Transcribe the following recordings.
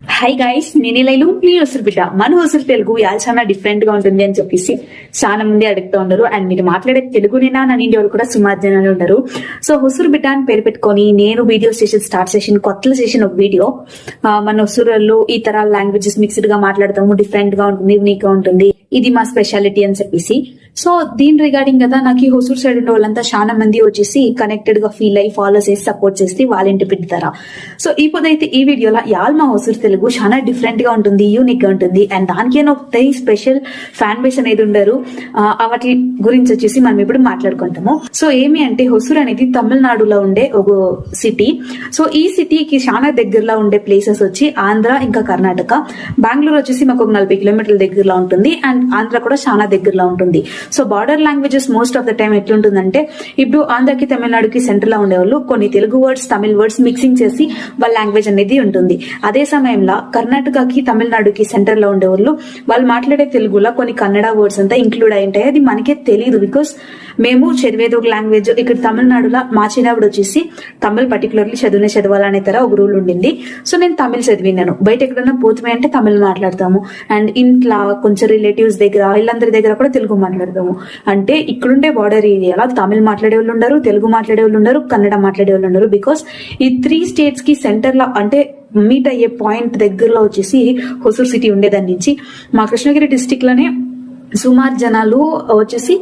Hi guys, నేను లైలు నీ హొసూరు బిడ్డ. మన హొసూరు తెలుగు యాడ్ చాలా డిఫరెంట్ గా ఉంటుంది అని చెప్పేసి చాలా మంది అడుగుతూ ఉన్నారు. అండ్ మీరు మాట్లాడే తెలుగునేనా అని వాళ్ళు కూడా సుమారు జనాలు ఉన్నారు. సో హొసూరు బిడ్డ అని పేరు పెట్టుకొని నేను వీడియో స్టేషన్ స్టార్ట్ చేసిన కొత్తలో చేసిన ఒక వీడియో. మన హొసూరులో ఈ తరాల లాంగ్వేజెస్ మిక్స్డ్ గా మాట్లాడతాము, డిఫరెంట్ గా ఉంటుంది, యూనిక్ గా ఉంటుంది, ఇది మా స్పెషాలిటీ అని చెప్పేసి. సో దీని రిగార్డింగ్ కదా నాకు ఈ హొసూరు సైడ్ ఉన్న వాళ్ళంతా చాలా మంది వచ్చేసి కనెక్టెడ్ గా ఫీల్ అయ్యి ఫాలో చేసి సపోర్ట్ చేసి వాళ్ళ ఇంటి పెడతారా. సో ఇప్పుడైతే ఈ వీడియోలో యాల్ మా హొసూరు తెలుగు చాలా డిఫరెంట్ గా ఉంటుంది, యూనిక్ గా ఉంటుంది. అండ్ దానికైనా ఒక స్పెషల్ ఫ్యాన్ బేస్ అనేది ఉండరు. వాటి గురించి వచ్చేసి మనం ఇప్పుడు మాట్లాడుకుంటాము. సో ఏమి అంటే హొసూరు అనేది తమిళనాడులో ఉండే ఒక సిటీ. సో ఈ సిటీకి చాలా దగ్గరలో ఉండే ప్లేసెస్ వచ్చి ఆంధ్ర ఇంకా కర్ణాటక. బెంగళూరు వచ్చేసి మాకు ఒక 40 కిలోమీటర్ల దగ్గరలో ఉంటుంది. అండ్ ఆంధ్ర కూడా చాలా దగ్గరలో ఉంటుంది. So border languages most of the time ఎట్లుంటుందంటే, ఇప్పుడు ఆంధ్రకి తమిళనాడుకి సెంటర్ లో ఉండేవాళ్ళు కొన్ని తెలుగు వర్డ్స్ తమిళ వర్డ్స్ మిక్సింగ్ చేసి వాళ్ళ లాంగ్వేజ్ అనేది ఉంటుంది. అదే సమయంలో కర్ణాటకకి తమిళనాడుకి సెంటర్ లో ఉండేవాళ్ళు వాళ్ళు మాట్లాడే తెలుగులో కొన్ని కన్నడ వర్డ్స్ అంతా ఇంక్లూడ్ అయి ఉంటాయి. అది మనకే తెలియదు, బికాస్ మేము చదివేది ఒక లాంగ్వేజ్. ఇక్కడ తమిళనాడులో మా చిన్నప్పుడు వచ్చేసి తమిళ్ పర్టికులర్లీ చదవాలనే తర ఒక రూల్ ఉండింది. సో నేను తమిళ్ చదివినాను. బయట ఎక్కడన్నా పోతుమే అంటే తమిళ్ మాట్లాడతాము. అండ్ ఇంట్లో కొంచెం రిలేటివ్స్ దగ్గర వీళ్ళందరి దగ్గర కూడా తెలుగు మాట్లాడతాము. అంటే ఇక్కడుండే బార్డర్ ఏరియాలో తమిళ్ మాట్లాడే వాళ్ళు ఉండరు, తెలుగు మాట్లాడే వాళ్ళు ఉండరు, కన్నడ మాట్లాడే వాళ్ళు ఉండరు. బికాస్ ఈ 3 స్టేట్స్ కి సెంటర్ లో అంటే మీట్ అయ్యే పాయింట్ దగ్గరలో వచ్చేసి హొసూరు సిటీ ఉండేదాని నుంచి మా కృష్ణగిరి డిస్టిక్ లోనే సుమారు జనాలు వచ్చేసి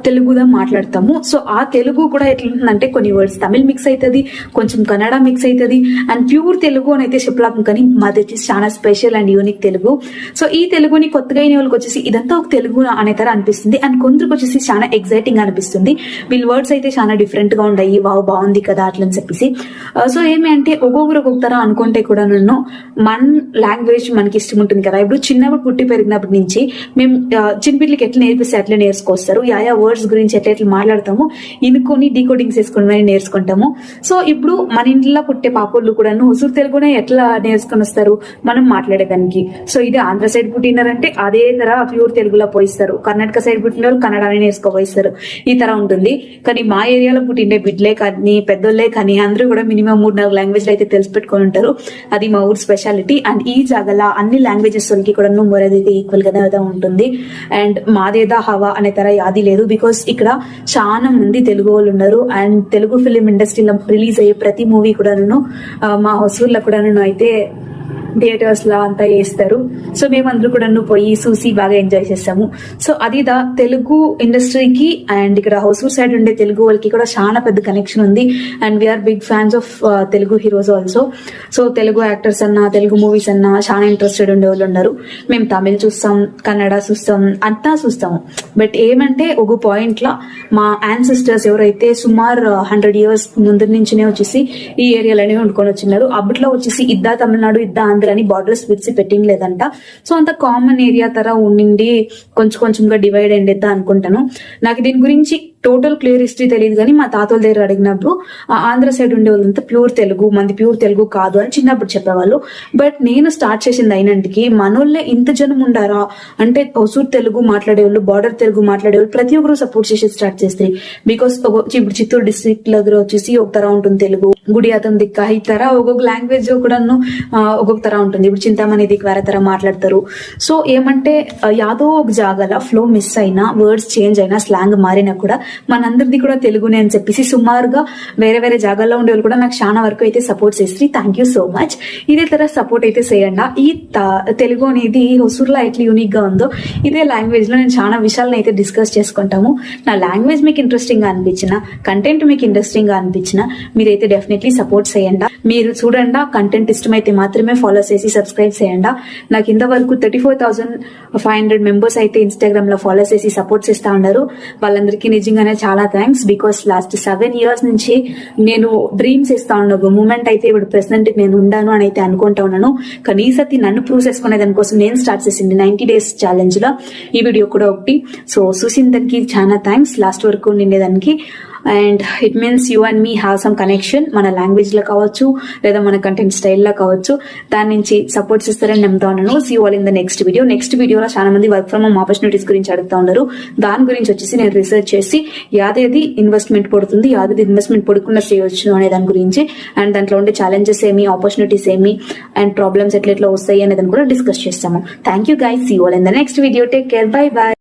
తెలుగులో మాట్లాడతాము. సో ఆ తెలుగు కూడా ఎట్లుంటుందంటే కొన్ని వర్డ్స్ తమిళ్ మిక్స్ అవుతుంది, కొంచెం కన్నడ మిక్స్ అవుతుంది. అండ్ ప్యూర్ తెలుగు అని అయితే చెప్పలేము, కానీ మాది వచ్చేసి చాలా special and unique Telugu. So ఈ తెలుగుని కొత్తగా అయిన వాళ్ళకి వచ్చేసి ఇదంతా ఒక తెలుగు అనే తర అనిపిస్తుంది. అండ్ కొందరికి వచ్చేసి చాలా ఎగ్జైటింగ్ అనిపిస్తుంది. వీళ్ళ వర్డ్స్ అయితే చాలా డిఫరెంట్ గా ఉన్నాయి, బాగుంది కదా అట్లని చెప్పేసి. సో ఏమి అంటే ఒక్కొక్కరు ఒక్కొక్క తర అనుకుంటే కూడా నన్ను మన లాంగ్వేజ్ మనకి ఇష్టం ఉంటుంది కదా. ఇప్పుడు చిన్నప్పుడు పుట్టి పెరిగినప్పటి నుంచి మేము పిల్లలకి ఎట్లా నేర్పిస్తే అట్లా నేర్చుకొస్తారు. యా వర్డ్స్ గురించి ఎట్లా మాట్లాడతాము ఇనుకొని డీకోడింగ్స్ వేసుకొని నేర్చుకుంటాము. సో ఇప్పుడు మన ఇంట్లో పుట్టే పాపళ్ళు కూడా హొసూరు తెలుగునే ఎట్లా నేర్చుకొని వస్తారు మనం మాట్లాడేదానికి. సో ఇది ఆంధ్ర సైడ్ పుట్టినారంటే అదే తర ప్యూర్ తెలుగులో పోయిస్తారు, కర్ణాటక సైడ్ పుట్టిన వాళ్ళు కన్నడనే నేర్చుకోపోయిస్తారు. ఈ తర ఉంటుంది. కానీ మా ఏరియాలో పుట్టిండే బిడ్డలే కానీ పెద్దోళ్ళే కానీ అందరూ కూడా మినిమం 3-4 లాంగ్వేజ్లు అయితే తెలిసి పెట్టుకొని ఉంటారు. అది మా ఊరు స్పెషాలిటీ. అండ్ ఈ జాగల అన్ని లాంగ్వేజెస్ వాళ్ళకి కూడా మొరదైతే ఈక్వల్ గానే ఉంటుంది. అండ్ మాదేదా హవా అనే తర యాది లేదు, బికాస్ ఇక్కడ చాలా మంది తెలుగు వాళ్ళు ఉన్నారు. అండ్ తెలుగు ఫిలిం ఇండస్ట్రీలో రిలీజ్ అయ్యే ప్రతి మూవీ కూడా మా హొసూరులో కూడా అయితే థియేటర్స్ లా అంతా వేస్తారు. సో మేమందరూ కూడా పోయి చూసి బాగా ఎంజాయ్ చేస్తాము. సో అది తెలుగు ఇండస్ట్రీకి అండ్ ఇక్కడ హొసూరు సైడ్ ఉండే తెలుగు వాళ్ళకి కూడా చాలా పెద్ద కనెక్షన్ ఉంది. And we're big fans of Telugu heroes also. So Telugu actors అన్నా తెలుగు మూవీస్ అన్నా చాలా ఇంట్రెస్టెడ్ ఉండే వాళ్ళు ఉన్నారు. మేము తమిళ్ చూస్తాం, కన్నడ చూస్తాం, అంతా చూస్తాము. బట్ ఏమంటే ఒక పాయింట్ లో మా యాన్సిస్టర్స్ ఎవరైతే సుమారు 100 years ముందు నుంచినే వచ్చేసి ఈ ఏరియాలోనే వండుకొని వచ్చినారు. అప్పట్లో వచ్చేసి ఇద్దా తమిళనాడు ఇద్దా ఆంధ్ర అని బార్డర్స్ విడిచి పెట్టింగ్ లేదంట. సో అంత కామన్ ఏరియా తర ఉండి కొంచెంగా డివైడ్ అయ్యేద్దా అనుకుంటాను. నాకు దీని గురించి టోటల్ క్లియర్ హిస్టరీ తెలియదు, కానీ మా తాతల దగ్గర అడిగినప్పుడు ఆంధ్ర సైడ్ ఉండే వాళ్ళంతా ప్యూర్ తెలుగు, మంది ప్యూర్ తెలుగు కాదు అని చిన్నప్పుడు చెప్పేవాళ్ళు. బట్ నేను స్టార్ట్ చేసింది అయినంటికి మనోళ్ళే ఇంత జనం ఉండారా అంటే హొసూరు తెలుగు మాట్లాడేవాళ్ళు, బార్డర్ తెలుగు మాట్లాడేవాళ్ళు ప్రతి ఒక్కరు సపోర్ట్ చేసి స్టార్ట్ చేస్తారు. బికాస్ ఇప్పుడు చిత్తూరు డిస్ట్రిక్ట్ దగ్గర వచ్చేసి ఒక తర ఉంటుంది తెలుగు, గుడియాతం దిక్క ఈ తర ఒక్కొక్క లాంగ్వేజ్ కూడా ఒక్కొక్క తర ఉంటుంది. ఇప్పుడు చింతామణి దిక్కు వేరే తర మాట్లాడతారు. సో ఏమంటే యాదో ఒక జాగాల ఫ్లో మిస్ అయినా, వర్డ్స్ చేంజ్ అయినా, స్లాంగ్ మారినా కూడా మనందరిది కూడా తెలుగునే అని చెప్పేసి సుమారుగా వేరే జాగాల్లో ఉండే వాళ్ళు కూడా నాకు చాలా వరకు అయితే సపోర్ట్ చేసి థ్యాంక్ యూ సో మచ్. ఇదే తర సపోర్ట్ అయితే చేయండి. ఈ తెలుగు అనేది హొసూరులో ఎట్లా యూనిక్ గా ఉందో ఇదే లాంగ్వేజ్ లో నేను చాలా విషయాలను అయితే డిస్కస్ చేసుకుంటాము. నా లాంగ్వేజ్ మీకు ఇంట్రెస్టింగ్ గా అనిపించిన, కంటెంట్ మీకు ఇంట్రెస్టింగ్ గా అనిపించిన మీరైతే డెఫినెట్లీ సపోర్ట్ చేయండి. మీరు చూడండి, కంటెంట్ ఇష్టమైతే మాత్రమే ఫాలో చేసి సబ్స్క్రైబ్ చేయండి. నాకు ఇంతవరకు 34,500 మెంబర్స్ అయితే ఇన్స్టాగ్రామ్ లో ఫాలో చేసి సపోర్ట్ చేస్తా ఉన్నారు. వాళ్ళందరికీ నిజంగా చాలా థ్యాంక్స్. బికాస్ లాస్ట్ 7 years నుంచి నేను డ్రీమ్స్ ఇస్తా ఉన్నాను. మూమెంట్ అయితే ఇప్పుడు ప్రెసెంట్ నేను ఉండాను అని అయితే అనుకుంటా ఉన్నాను. కనీసం నన్ను ప్రూవ్ చేసుకునే దానికోసం నేను స్టార్ట్ చేసింది 90 days ఛాలెంజ్ లో ఈ వీడియో కూడా ఒకటి. సో చూసిన దానికి చాలా థ్యాంక్స్. లాస్ట్ వరకు నిండేదానికి and it means you and me have some connection, మన లాంగ్వేజ్ లో కావచ్చు లేదా మన కంటెంట్ స్టైల్లో కావచ్చు, దాని నుంచి సపోర్ట్స్ ఇస్తారని నమ్ముతా ఉన్నాను. See all in the next video. నెక్స్ట్ వీడియోలో చాలా మంది వర్క్ ఫ్రమ్ హోమ్ ఆపర్చునిటీస్ గురించి అడుగుతా ఉన్నారు. దాని గురించి వచ్చేసి నేను రీసెర్చ్ చేసి యాదేది ఇన్వెస్ట్మెంట్ పడుతుంది, యాదేది ఇన్వెస్ట్మెంట్ పడకుండా చేయవచ్చు అనే దాని గురించి, అండ్ దాంట్లో ఉండే ఛాలెంజెస్ ఏమి, ఆపర్చునిటీస్ ఏమి, అండ్ ప్రాబ్లమ్స్ ఎట్లా వస్తాయి అనే దాన్ని కూడా డిస్కస్ చేస్తాము. Thank you guys. See all in the next video. Take care. Bye by.